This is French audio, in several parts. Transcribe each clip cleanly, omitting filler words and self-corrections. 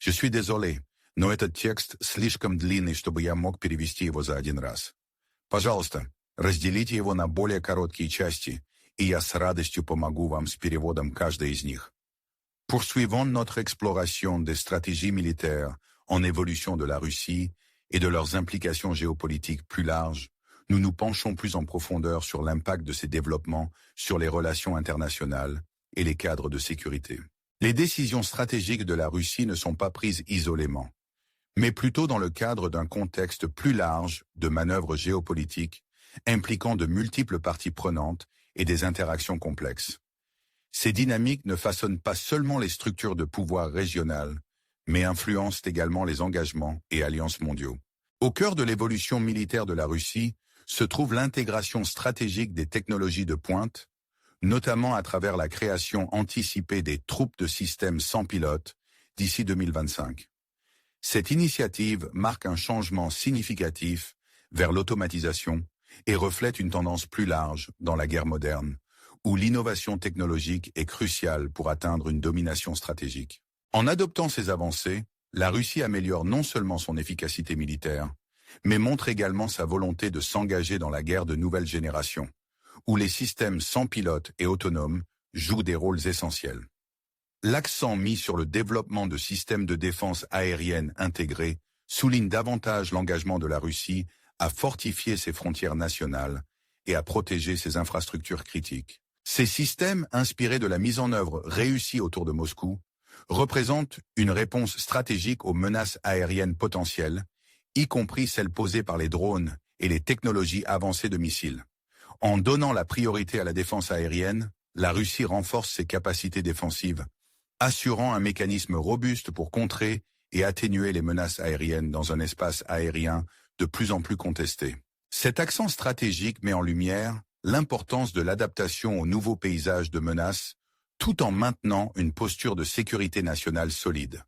Je suis désolé, но этот текст слишком длинный, чтобы я мог перевести его за один раз. Пожалуйста, разделите его на более короткие части, и я с радостью помогу вам с переводом каждой из них. Poursuivons notre exploration des stratégies militaires en évolution de la Russie et de leurs implications géopolitiques plus larges. Nous nous penchons plus en profondeur sur l'impact de ces développements sur les relations internationales et les cadres de sécurité. Les décisions stratégiques de la Russie ne sont pas prises isolément, mais plutôt dans le cadre d'un contexte plus large de manœuvres géopolitiques impliquant de multiples parties prenantes et des interactions complexes. Ces dynamiques ne façonnent pas seulement les structures de pouvoir régionales, mais influencent également les engagements et alliances mondiaux. Au cœur de l'évolution militaire de la Russie se trouve l'intégration stratégique des technologies de pointe, notamment à travers la création anticipée des troupes de systèmes sans pilote d'ici 2025. Cette initiative marque un changement significatif vers l'automatisation et reflète une tendance plus large dans la guerre moderne, où l'innovation technologique est cruciale pour atteindre une domination stratégique. En adoptant ces avancées, la Russie améliore non seulement son efficacité militaire, mais montre également sa volonté de s'engager dans la guerre de nouvelle génération, où les systèmes sans pilote et autonomes jouent des rôles essentiels. L'accent mis sur le développement de systèmes de défense aérienne intégrés souligne davantage l'engagement de la Russie à fortifier ses frontières nationales et à protéger ses infrastructures critiques. Ces systèmes, inspirés de la mise en œuvre réussie autour de Moscou, représentent une réponse stratégique aux menaces aériennes potentielles, y compris celles posées par les drones et les technologies avancées de missiles. En donnant la priorité à la défense aérienne, la Russie renforce ses capacités défensives, assurant un mécanisme robuste pour contrer et atténuer les menaces aériennes dans un espace aérien de plus en plus contesté. Cet accent stratégique met en lumière l'importance de l'adaptation aux nouveaux paysages de menaces, tout en maintenant une posture de sécurité nationale solide.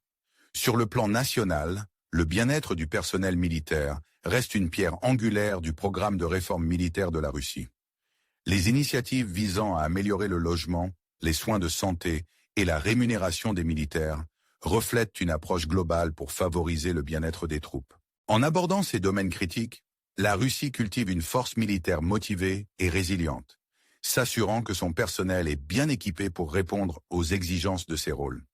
Sur le plan national, le bien-être du personnel militaire reste une pierre angulaire du programme de réforme militaire de la Russie. Les initiatives visant à améliorer le logement, les soins de santé et la rémunération des militaires reflètent une approche globale pour favoriser le bien-être des troupes. En abordant ces domaines critiques, la Russie cultive une force militaire motivée et résiliente, s'assurant que son personnel est bien équipé pour répondre aux exigences de ses rôles.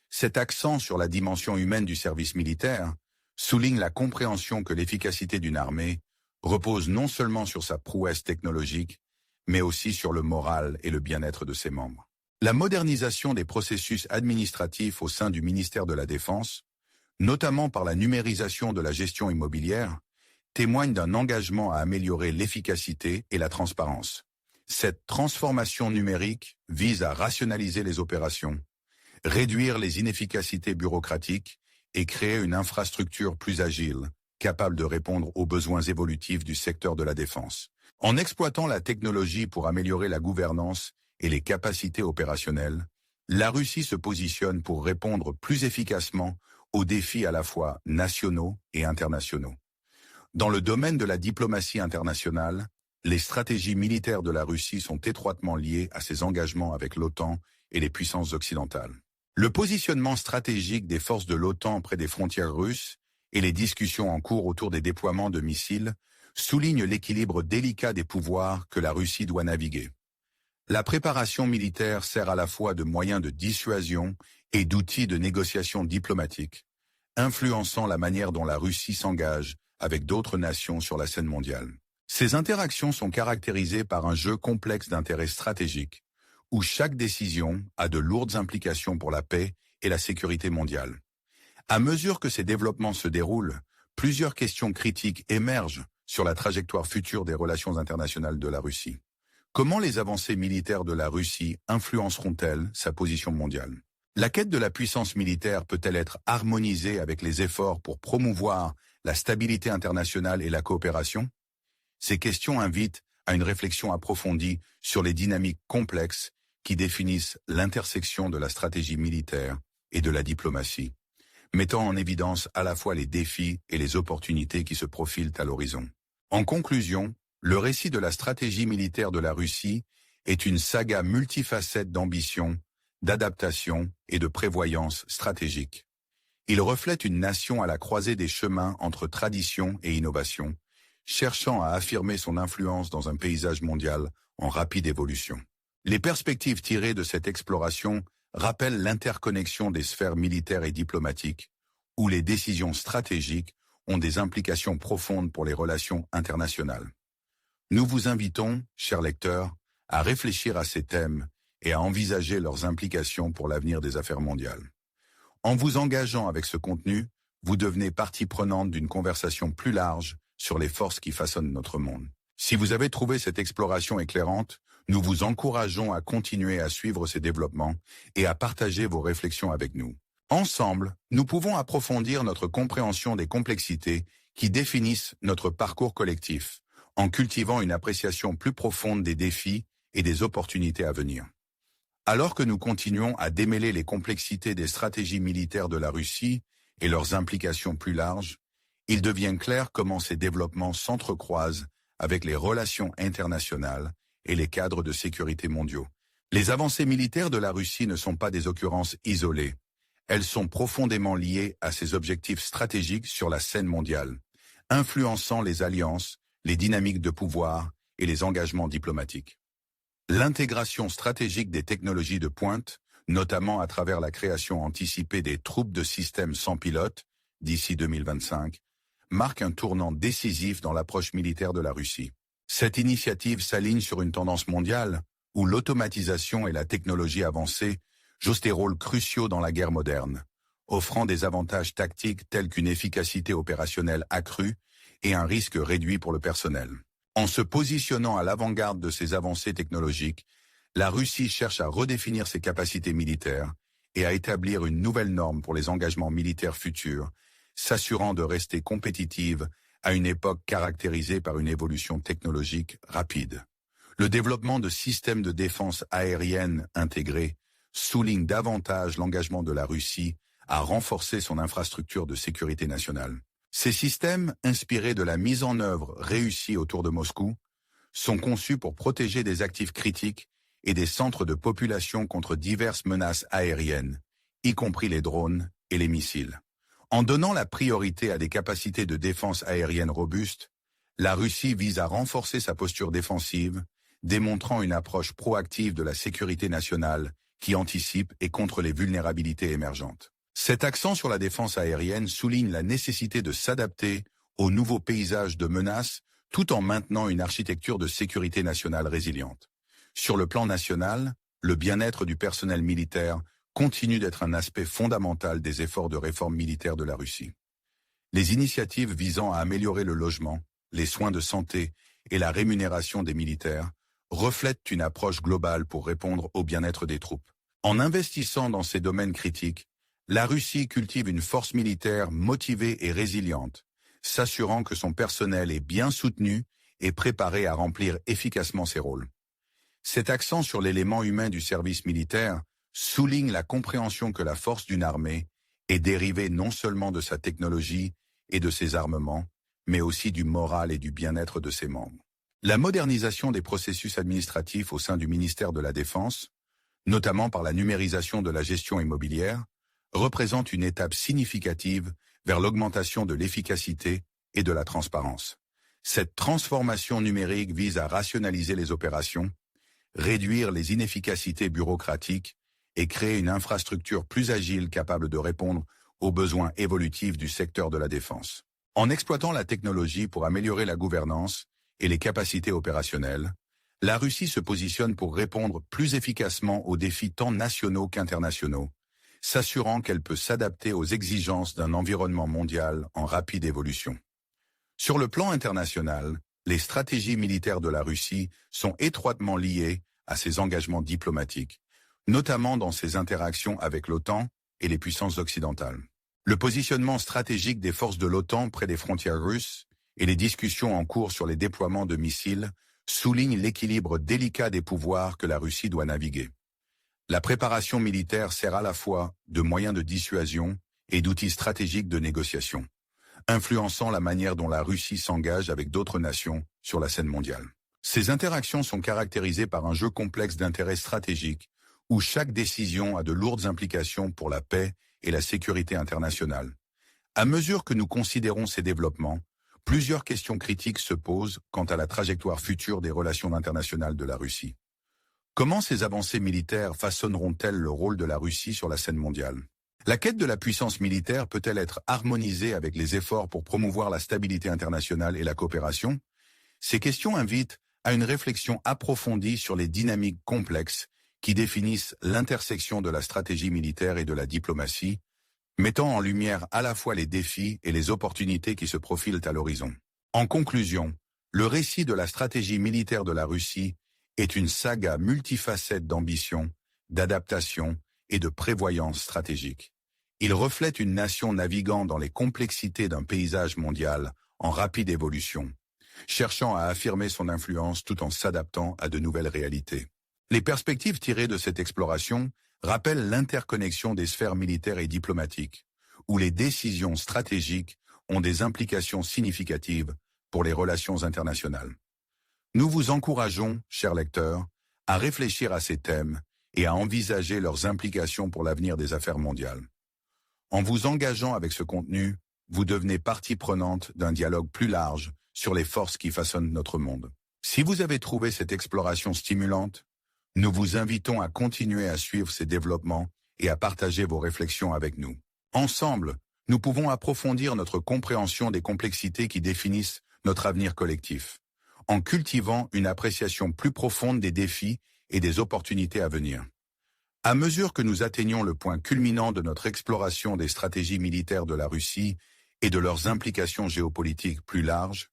Cet accent sur la dimension humaine du service militaire souligne la compréhension que l'efficacité d'une armée repose non seulement sur sa prouesse technologique, mais aussi sur le moral et le bien-être de ses membres. La modernisation des processus administratifs au sein du ministère de la Défense, notamment par la numérisation de la gestion immobilière, témoigne d'un engagement à améliorer l'efficacité et la transparence. Cette transformation numérique vise à rationaliser les opérations, réduire les inefficacités bureaucratiques et créer une infrastructure plus agile, capable de répondre aux besoins évolutifs du secteur de la défense. En exploitant la technologie pour améliorer la gouvernance et les capacités opérationnelles, la Russie se positionne pour répondre plus efficacement aux défis à la fois nationaux et internationaux. Dans le domaine de la diplomatie internationale, les stratégies militaires de la Russie sont étroitement liées à ses engagements avec l'OTAN et les puissances occidentales. Le positionnement stratégique des forces de l'OTAN près des frontières russes et les discussions en cours autour des déploiements de missiles soulignent l'équilibre délicat des pouvoirs que la Russie doit naviguer. La préparation militaire sert à la fois de moyen de dissuasion et d'outil de négociation diplomatique, influençant la manière dont la Russie s'engage avec d'autres nations sur la scène mondiale. Ces interactions sont caractérisées par un jeu complexe d'intérêts stratégiques, où chaque décision a de lourdes implications pour la paix et la sécurité mondiale. À mesure que ces développements se déroulent, plusieurs questions critiques émergent sur la trajectoire future des relations internationales de la Russie. Comment les avancées militaires de la Russie influenceront-elles sa position mondiale? La quête de la puissance militaire peut-elle être harmonisée avec les efforts pour promouvoir la stabilité internationale et la coopération? Ces questions invitent à une réflexion approfondie sur les dynamiques complexes qui définissent l'intersection de la stratégie militaire et de la diplomatie, mettant en évidence à la fois les défis et les opportunités qui se profilent à l'horizon. En conclusion, le récit de la stratégie militaire de la Russie est une saga multifacette d'ambition, d'adaptation et de prévoyance stratégique. Il reflète une nation à la croisée des chemins entre tradition et innovation, cherchant à affirmer son influence dans un paysage mondial en rapide évolution. Les perspectives tirées de cette exploration rappellent l'interconnexion des sphères militaires et diplomatiques, où les décisions stratégiques ont des implications profondes pour les relations internationales. Nous vous invitons, chers lecteurs, à réfléchir à ces thèmes et à envisager leurs implications pour l'avenir des affaires mondiales. En vous engageant avec ce contenu, vous devenez partie prenante d'une conversation plus large sur les forces qui façonnent notre monde. Si vous avez trouvé cette exploration éclairante, nous vous encourageons à continuer à suivre ces développements et à partager vos réflexions avec nous. Ensemble, nous pouvons approfondir notre compréhension des complexités qui définissent notre parcours collectif, en cultivant une appréciation plus profonde des défis et des opportunités à venir. Alors que nous continuons à démêler les complexités des stratégies militaires de la Russie et leurs implications plus larges, il devient clair comment ces développements s'entrecroisent avec les relations internationales et les cadres de sécurité mondiaux. Les avancées militaires de la Russie ne sont pas des occurrences isolées. Elles sont profondément liées à ses objectifs stratégiques sur la scène mondiale, influençant les alliances, les dynamiques de pouvoir et les engagements diplomatiques. L'intégration stratégique des technologies de pointe, notamment à travers la création anticipée des troupes de systèmes sans pilote, d'ici 2025, marque un tournant décisif dans l'approche militaire de la Russie. Cette initiative s'aligne sur une tendance mondiale où l'automatisation et la technologie avancée jouent des rôles cruciaux dans la guerre moderne, offrant des avantages tactiques tels qu'une efficacité opérationnelle accrue et un risque réduit pour le personnel. En se positionnant à l'avant-garde de ces avancées technologiques, la Russie cherche à redéfinir ses capacités militaires et à établir une nouvelle norme pour les engagements militaires futurs, s'assurant de rester compétitive à une époque caractérisée par une évolution technologique rapide. Le développement de systèmes de défense aérienne intégrés souligne davantage l'engagement de la Russie à renforcer son infrastructure de sécurité nationale. Ces systèmes, inspirés de la mise en œuvre réussie autour de Moscou, sont conçus pour protéger des actifs critiques et des centres de population contre diverses menaces aériennes, y compris les drones et les missiles. En donnant la priorité à des capacités de défense aérienne robustes, la Russie vise à renforcer sa posture défensive, démontrant une approche proactive de la sécurité nationale qui anticipe et contre les vulnérabilités émergentes. Cet accent sur la défense aérienne souligne la nécessité de s'adapter au nouveau paysage de menaces tout en maintenant une architecture de sécurité nationale résiliente. Sur le plan national, le bien-être du personnel militaire continue d'être un aspect fondamental des efforts de réforme militaire de la Russie. Les initiatives visant à améliorer le logement, les soins de santé et la rémunération des militaires reflètent une approche globale pour répondre au bien-être des troupes. En investissant dans ces domaines critiques, la Russie cultive une force militaire motivée et résiliente, s'assurant que son personnel est bien soutenu et préparé à remplir efficacement ses rôles. Cet accent sur l'élément humain du service militaire souligne la compréhension que la force d'une armée est dérivée non seulement de sa technologie et de ses armements, mais aussi du moral et du bien-être de ses membres. La modernisation des processus administratifs au sein du ministère de la Défense, notamment par la numérisation de la gestion immobilière, représente une étape significative vers l'augmentation de l'efficacité et de la transparence. Cette transformation numérique vise à rationaliser les opérations, réduire les inefficacités bureaucratiques et créer une infrastructure plus agile capable de répondre aux besoins évolutifs du secteur de la défense. En exploitant la technologie pour améliorer la gouvernance et les capacités opérationnelles, la Russie se positionne pour répondre plus efficacement aux défis tant nationaux qu'internationaux, s'assurant qu'elle peut s'adapter aux exigences d'un environnement mondial en rapide évolution. Sur le plan international, les stratégies militaires de la Russie sont étroitement liées à ses engagements diplomatiques, notamment dans ses interactions avec l'OTAN et les puissances occidentales. Le positionnement stratégique des forces de l'OTAN près des frontières russes et les discussions en cours sur les déploiements de missiles soulignent l'équilibre délicat des pouvoirs que la Russie doit naviguer. La préparation militaire sert à la fois de moyen de dissuasion et d'outil stratégique de négociation, influençant la manière dont la Russie s'engage avec d'autres nations sur la scène mondiale. Ces interactions sont caractérisées par un jeu complexe d'intérêts stratégiques où chaque décision a de lourdes implications pour la paix et la sécurité internationale. À mesure que nous considérons ces développements, plusieurs questions critiques se posent quant à la trajectoire future des relations internationales de la Russie. Comment ces avancées militaires façonneront-elles le rôle de la Russie sur la scène mondiale? La quête de la puissance militaire peut-elle être harmonisée avec les efforts pour promouvoir la stabilité internationale et la coopération? Ces questions invitent à une réflexion approfondie sur les dynamiques complexes qui définissent l'intersection de la stratégie militaire et de la diplomatie, mettant en lumière à la fois les défis et les opportunités qui se profilent à l'horizon. En conclusion, le récit de la stratégie militaire de la Russie est une saga multifacette d'ambition, d'adaptation et de prévoyance stratégique. Il reflète une nation naviguant dans les complexités d'un paysage mondial en rapide évolution, cherchant à affirmer son influence tout en s'adaptant à de nouvelles réalités. Les perspectives tirées de cette exploration rappellent l'interconnexion des sphères militaires et diplomatiques, où les décisions stratégiques ont des implications significatives pour les relations internationales. Nous vous encourageons, chers lecteurs, à réfléchir à ces thèmes et à envisager leurs implications pour l'avenir des affaires mondiales. En vous engageant avec ce contenu, vous devenez partie prenante d'un dialogue plus large sur les forces qui façonnent notre monde. Si vous avez trouvé cette exploration stimulante, nous vous invitons à continuer à suivre ces développements et à partager vos réflexions avec nous. Ensemble, nous pouvons approfondir notre compréhension des complexités qui définissent notre avenir collectif, en cultivant une appréciation plus profonde des défis et des opportunités à venir. À mesure que nous atteignons le point culminant de notre exploration des stratégies militaires de la Russie et de leurs implications géopolitiques plus larges,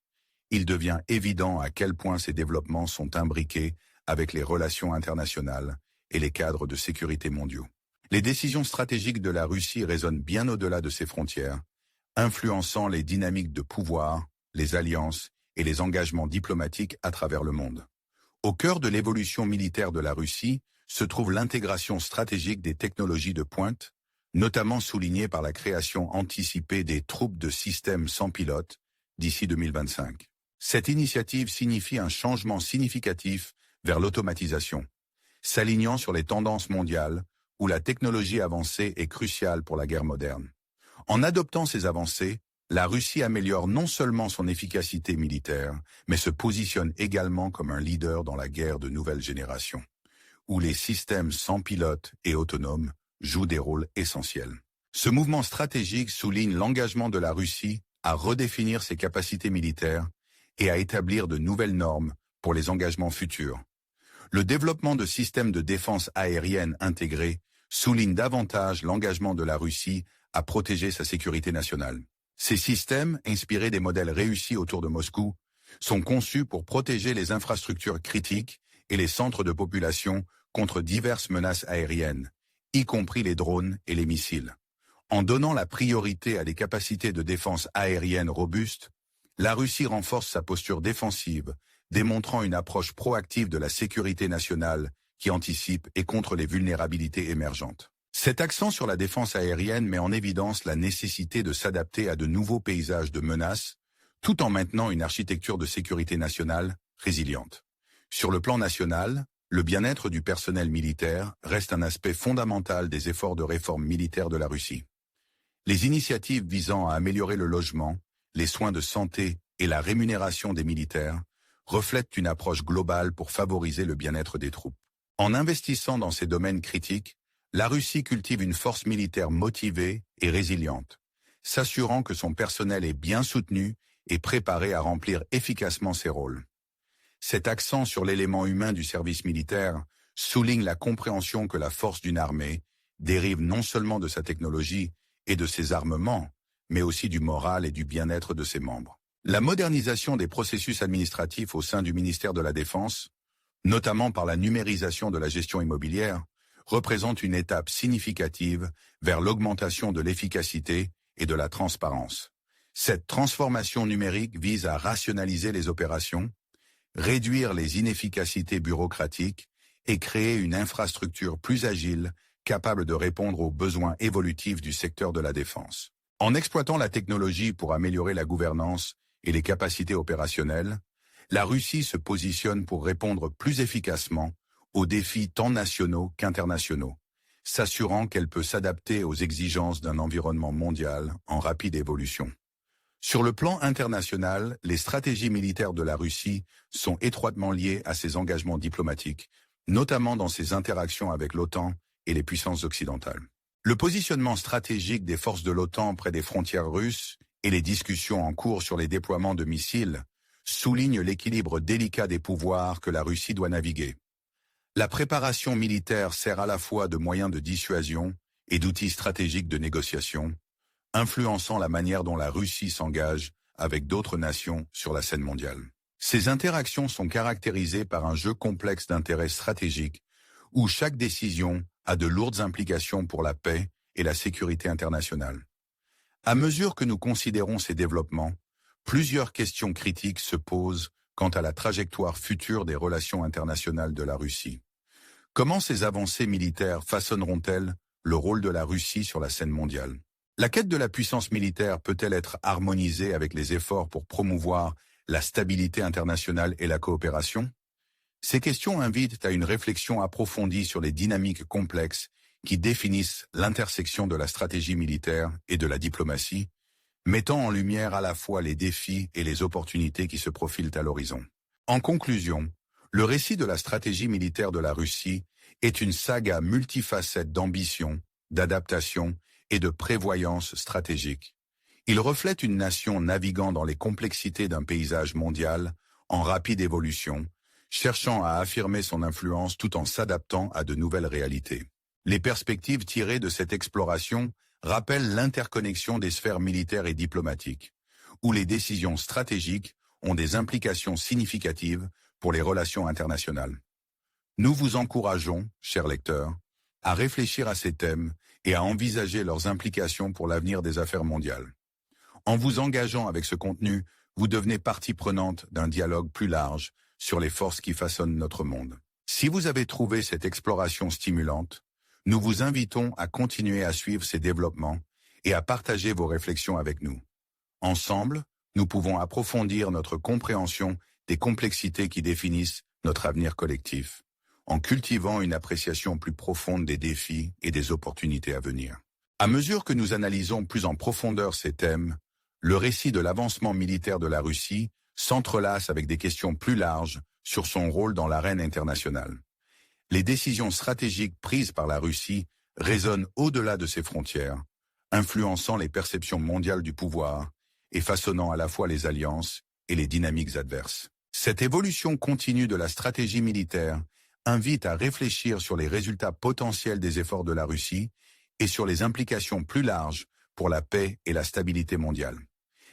il devient évident à quel point ces développements sont imbriqués avec les relations internationales et les cadres de sécurité mondiaux. Les décisions stratégiques de la Russie résonnent bien au-delà de ses frontières, influençant les dynamiques de pouvoir, les alliances et les engagements diplomatiques à travers le monde. Au cœur de l'évolution militaire de la Russie se trouve l'intégration stratégique des technologies de pointe, notamment soulignée par la création anticipée des troupes de systèmes sans pilote d'ici 2025. Cette initiative signifie un changement significatif vers l'automatisation, s'alignant sur les tendances mondiales où la technologie avancée est cruciale pour la guerre moderne. En adoptant ces avancées, la Russie améliore non seulement son efficacité militaire, mais se positionne également comme un leader dans la guerre de nouvelle génération, où les systèmes sans pilote et autonomes jouent des rôles essentiels. Ce mouvement stratégique souligne l'engagement de la Russie à redéfinir ses capacités militaires et à établir de nouvelles normes pour les engagements futurs. Le développement de systèmes de défense aérienne intégrés souligne davantage l'engagement de la Russie à protéger sa sécurité nationale. Ces systèmes, inspirés des modèles réussis autour de Moscou, sont conçus pour protéger les infrastructures critiques et les centres de population contre diverses menaces aériennes, y compris les drones et les missiles. En donnant la priorité à des capacités de défense aérienne robustes, la Russie renforce sa posture défensive, démontrant une approche proactive de la sécurité nationale qui anticipe et contre les vulnérabilités émergentes. Cet accent sur la défense aérienne met en évidence la nécessité de s'adapter à de nouveaux paysages de menaces, tout en maintenant une architecture de sécurité nationale résiliente. Sur le plan national, le bien-être du personnel militaire reste un aspect fondamental des efforts de réforme militaire de la Russie. Les initiatives visant à améliorer le logement, les soins de santé et la rémunération des militaires reflètent une approche globale pour favoriser le bien-être des troupes. En investissant dans ces domaines critiques, la Russie cultive une force militaire motivée et résiliente, s'assurant que son personnel est bien soutenu et préparé à remplir efficacement ses rôles. Cet accent sur l'élément humain du service militaire souligne la compréhension que la force d'une armée dérive non seulement de sa technologie et de ses armements, mais aussi du moral et du bien-être de ses membres. La modernisation des processus administratifs au sein du ministère de la Défense, notamment par la numérisation de la gestion immobilière, représente une étape significative vers l'augmentation de l'efficacité et de la transparence. Cette transformation numérique vise à rationaliser les opérations, réduire les inefficacités bureaucratiques et créer une infrastructure plus agile, capable de répondre aux besoins évolutifs du secteur de la défense. En exploitant la technologie pour améliorer la gouvernance et les capacités opérationnelles, la Russie se positionne pour répondre plus efficacement aux défis tant nationaux qu'internationaux, s'assurant qu'elle peut s'adapter aux exigences d'un environnement mondial en rapide évolution. Sur le plan international, les stratégies militaires de la Russie sont étroitement liées à ses engagements diplomatiques, notamment dans ses interactions avec l'OTAN et les puissances occidentales. Le positionnement stratégique des forces de l'OTAN près des frontières russes et les discussions en cours sur les déploiements de missiles soulignent l'équilibre délicat des pouvoirs que la Russie doit naviguer. La préparation militaire sert à la fois de moyen de dissuasion et d'outil stratégique de négociation, influençant la manière dont la Russie s'engage avec d'autres nations sur la scène mondiale. Ces interactions sont caractérisées par un jeu complexe d'intérêts stratégiques où chaque décision a de lourdes implications pour la paix et la sécurité internationale. À mesure que nous considérons ces développements, plusieurs questions critiques se posent quant à la trajectoire future des relations internationales de la Russie. Comment ces avancées militaires façonneront-elles le rôle de la Russie sur la scène mondiale? La quête de la puissance militaire peut-elle être harmonisée avec les efforts pour promouvoir la stabilité internationale et la coopération? Ces questions invitent à une réflexion approfondie sur les dynamiques complexes qui définissent l'intersection de la stratégie militaire et de la diplomatie, mettant en lumière à la fois les défis et les opportunités qui se profilent à l'horizon. En conclusion, le récit de la stratégie militaire de la Russie est une saga multifacette d'ambition, d'adaptation et de prévoyance stratégique. Il reflète une nation naviguant dans les complexités d'un paysage mondial en rapide évolution, cherchant à affirmer son influence tout en s'adaptant à de nouvelles réalités. Les perspectives tirées de cette exploration rappellent l'interconnexion des sphères militaires et diplomatiques, où les décisions stratégiques ont des implications significatives pour les relations internationales. Nous vous encourageons, chers lecteurs, à réfléchir à ces thèmes et à envisager leurs implications pour l'avenir des affaires mondiales. En vous engageant avec ce contenu, vous devenez partie prenante d'un dialogue plus large sur les forces qui façonnent notre monde. Si vous avez trouvé cette exploration stimulante, nous vous invitons à continuer à suivre ces développements et à partager vos réflexions avec nous. Ensemble, nous pouvons approfondir notre compréhension des complexités qui définissent notre avenir collectif, en cultivant une appréciation plus profonde des défis et des opportunités à venir. À mesure que nous analysons plus en profondeur ces thèmes, le récit de l'avancement militaire de la Russie s'entrelace avec des questions plus larges sur son rôle dans l'arène internationale. Les décisions stratégiques prises par la Russie résonnent au-delà de ses frontières, influençant les perceptions mondiales du pouvoir et façonnant à la fois les alliances et les dynamiques adverses. Cette évolution continue de la stratégie militaire invite à réfléchir sur les résultats potentiels des efforts de la Russie et sur les implications plus larges pour la paix et la stabilité mondiale.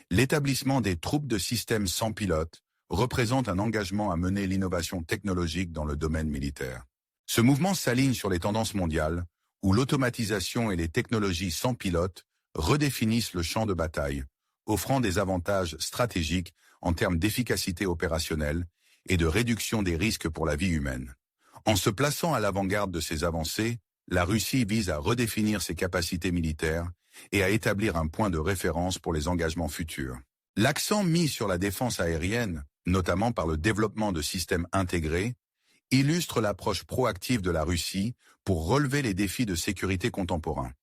L'établissement des troupes de systèmes sans pilote représente un engagement à mener l'innovation technologique dans le domaine militaire. Ce mouvement s'aligne sur les tendances mondiales, où l'automatisation et les technologies sans pilote redéfinissent le champ de bataille, offrant des avantages stratégiques en termes d'efficacité opérationnelle et de réduction des risques pour la vie humaine. En se plaçant à l'avant-garde de ces avancées, la Russie vise à redéfinir ses capacités militaires et à établir un point de référence pour les engagements futurs. L'accent mis sur la défense aérienne, notamment par le développement de systèmes intégrés, illustre l'approche proactive de la Russie pour relever les défis de sécurité contemporains.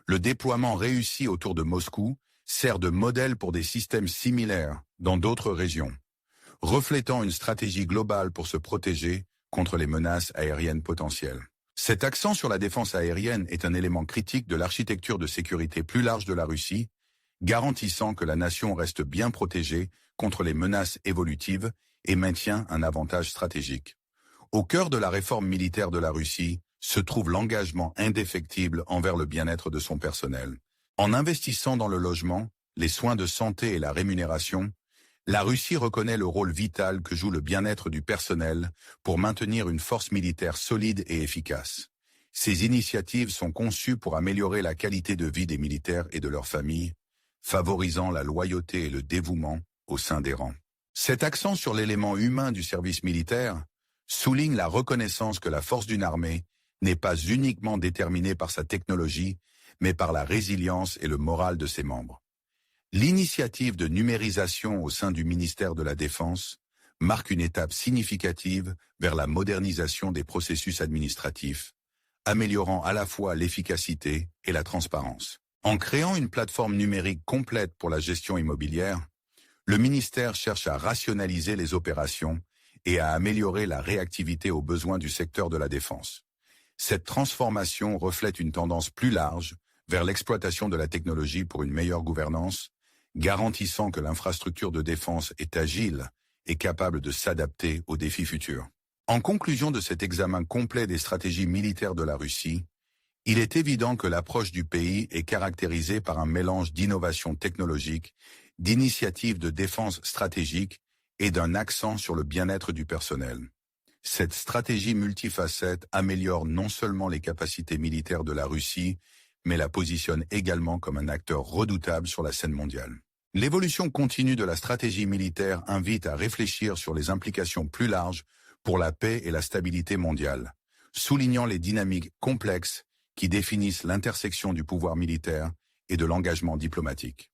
Le déploiement réussi autour de Moscou sert de modèle pour des systèmes similaires dans d'autres régions, reflétant une stratégie globale pour se protéger contre les menaces aériennes potentielles. Cet accent sur la défense aérienne est un élément critique de l'architecture de sécurité plus large de la Russie, garantissant que la nation reste bien protégée contre les menaces évolutives et maintient un avantage stratégique. Au cœur de la réforme militaire de la Russie se trouve l'engagement indéfectible envers le bien-être de son personnel. En investissant dans le logement, les soins de santé et la rémunération, la Russie reconnaît le rôle vital que joue le bien-être du personnel pour maintenir une force militaire solide et efficace. Ces initiatives sont conçues pour améliorer la qualité de vie des militaires et de leurs familles, favorisant la loyauté et le dévouement au sein des rangs. Cet accent sur l'élément humain du service militaire souligne la reconnaissance que la force d'une armée n'est pas uniquement déterminée par sa technologie, mais par la résilience et le moral de ses membres. L'initiative de numérisation au sein du ministère de la Défense marque une étape significative vers la modernisation des processus administratifs, améliorant à la fois l'efficacité et la transparence. En créant une plateforme numérique complète pour la gestion immobilière, le ministère cherche à rationaliser les opérations et à améliorer la réactivité aux besoins du secteur de la défense. Cette transformation reflète une tendance plus large vers l'exploitation de la technologie pour une meilleure gouvernance, garantissant que l'infrastructure de défense est agile et capable de s'adapter aux défis futurs. En conclusion de cet examen complet des stratégies militaires de la Russie, il est évident que l'approche du pays est caractérisée par un mélange d'innovation technologique, d'initiatives de défense stratégique et d'un accent sur le bien-être du personnel. Cette stratégie multifacette améliore non seulement les capacités militaires de la Russie, mais la positionne également comme un acteur redoutable sur la scène mondiale. L'évolution continue de la stratégie militaire invite à réfléchir sur les implications plus larges pour la paix et la stabilité mondiale, soulignant les dynamiques complexes qui définissent l'intersection du pouvoir militaire et de l'engagement diplomatique.